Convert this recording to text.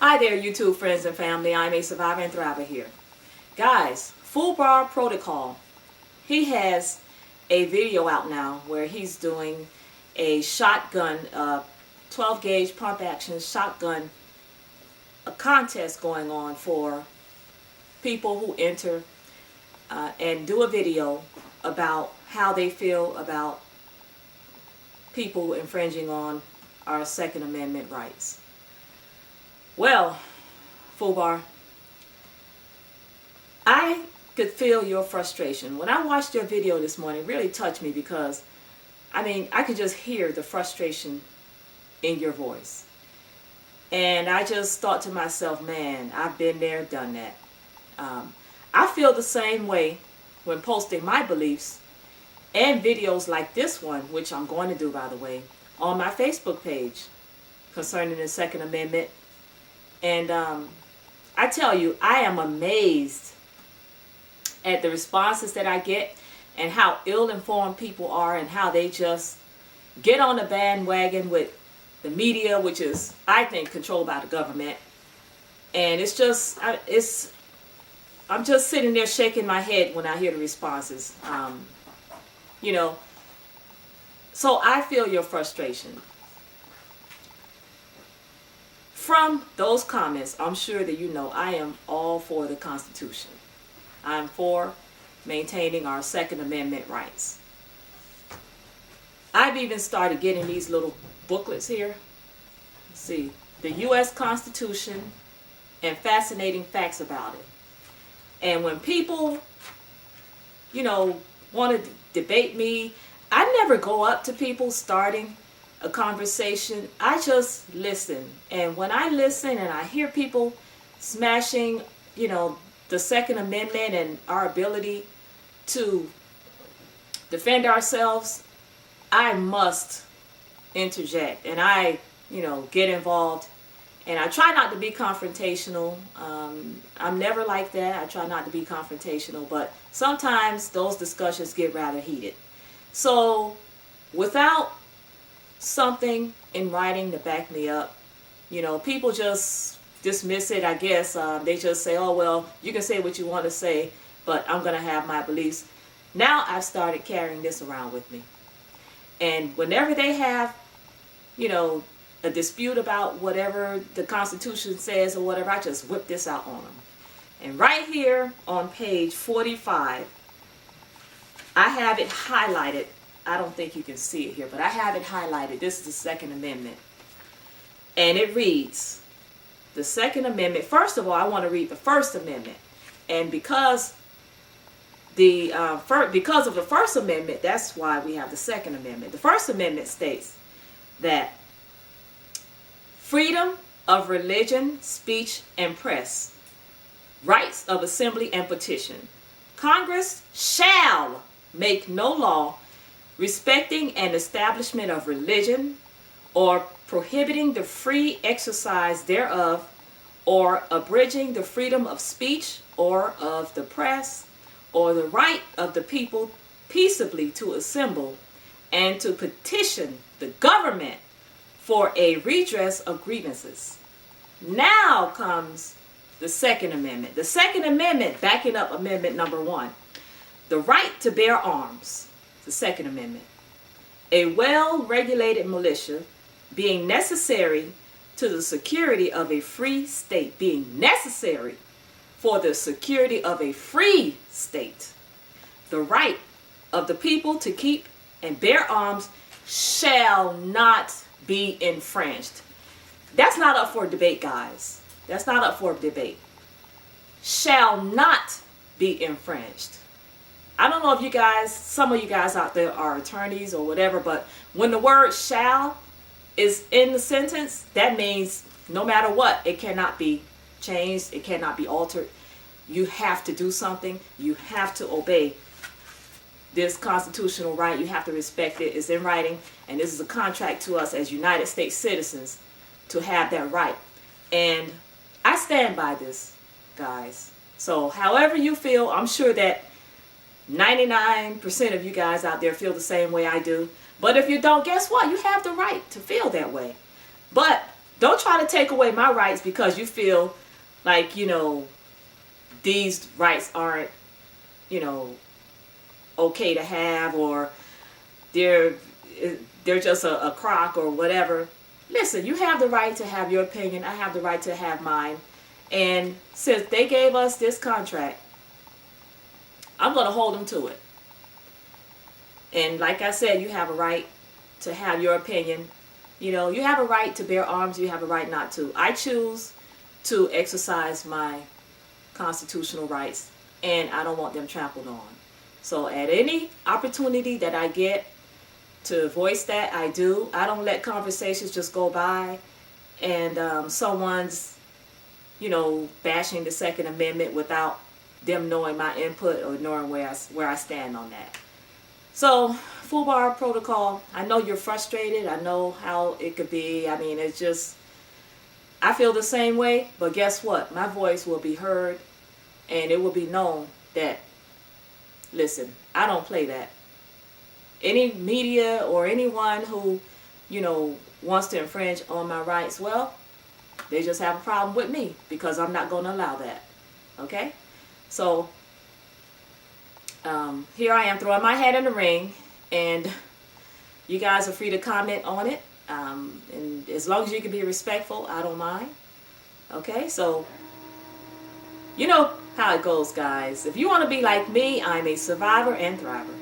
Hi there, YouTube friends and family. I'm a survivor and thriver here. Guys, FubarProtocol, he has a video out now where he's doing a shotgun, 12 gauge pump action shotgun, a contest going on for people who enter and do a video about how they feel about people infringing on our Second Amendment rights. Well, Fubar, I could feel your frustration. When I watched your video this morning, it really touched me because, I could just hear the frustration in your voice. And I just thought to myself, man, I've been there, done that. I feel the same way when posting my beliefs and videos like this one, which I'm going to do, by the way, on my Facebook page concerning the Second Amendment. And I tell you, I am amazed at the responses that I get and how ill-informed people are and how they just get on the bandwagon with the media, which is, I think, controlled by the government. And it's just, I'm just sitting there shaking my head when I hear the responses. So I feel your frustration. From those comments, I'm sure that you know I am all for the Constitution. I'm for maintaining our Second Amendment rights. I've even started getting these little booklets here. Let's see, the U.S. Constitution and fascinating facts about it. And when people, want to debate me, I never go up to people starting a conversation. I just listen. And when I listen and I hear people smashing, the Second Amendment and our ability to defend ourselves, I must interject. And I, get involved. And I try not to be confrontational. I'm never like that. I try not to be confrontational. But sometimes those discussions get rather heated. So without something in writing to back me up, people just dismiss it, I guess. They just say, oh, well, you can say what you want to say, but I'm going to have my beliefs. Now I've started carrying this around with me. And whenever they have, a dispute about whatever the Constitution says or whatever, I just whip this out on them. And right here on page 45, I have it highlighted. I don't think you can see it here, but I have it highlighted. This is the Second Amendment. And it reads, the Second Amendment, first of all, I want to read the First Amendment. And because of the First Amendment, that's why we have the Second Amendment. The First Amendment states that freedom of religion, speech, and press, rights of assembly and petition. Congress shall make no law respecting an establishment of religion or prohibiting the free exercise thereof or abridging the freedom of speech or of the press or the right of the people peaceably to assemble and to petition the government for a redress of grievances. Now comes the Second Amendment. The Second Amendment, backing up Amendment number 1. The right to bear arms. The Second Amendment. A well-regulated militia being necessary to the security of a free state. Being necessary for the security of a free state. The right of the people to keep and bear arms shall not be infringed. That's not up for debate, guys. That's not up for debate. Shall not be infringed. I don't know if you guys, some of you guys out there are attorneys or whatever, but when the word shall is in the sentence, that means no matter what, it cannot be changed, it cannot be altered. You have to do something. You have to obey this constitutional right. You have to respect it. It's in writing, and this is a contract to us as United States citizens to have that right. And I stand by this, guys. So however you feel, I'm sure that 99% of you guys out there feel the same way I do. But if you don't, guess what? You have the right to feel that way. But Don't try to take away my rights because you feel like, these rights aren't, okay to have, or they're just a crock or whatever. Listen, you have the right to have your opinion. I have the right to have mine. And since they gave us this contract, I'm going to hold them to it. And like I said, you have a right to have your opinion. You have a right to bear arms. You have a right not to. I choose to exercise my constitutional rights, and I don't want them trampled on. So at any opportunity that I get to voice that, I do. I don't let conversations just go by and someone's, bashing the Second Amendment without them knowing my input or knowing where I stand on that. So, FUBAR protocol, I know you're frustrated. I know how it could be. I mean, it's just, I feel the same way, but guess what? My voice will be heard, and it will be known that, listen, I don't play that. Any media or anyone who, wants to infringe on my rights, well, they just have a problem with me because I'm not going to allow that. Okay? So, here I am throwing my hat in the ring, and you guys are free to comment on it. And as long as you can be respectful, I don't mind. Okay? So, you know how it goes, guys. If you want to be like me, I'm a survivor and thriver.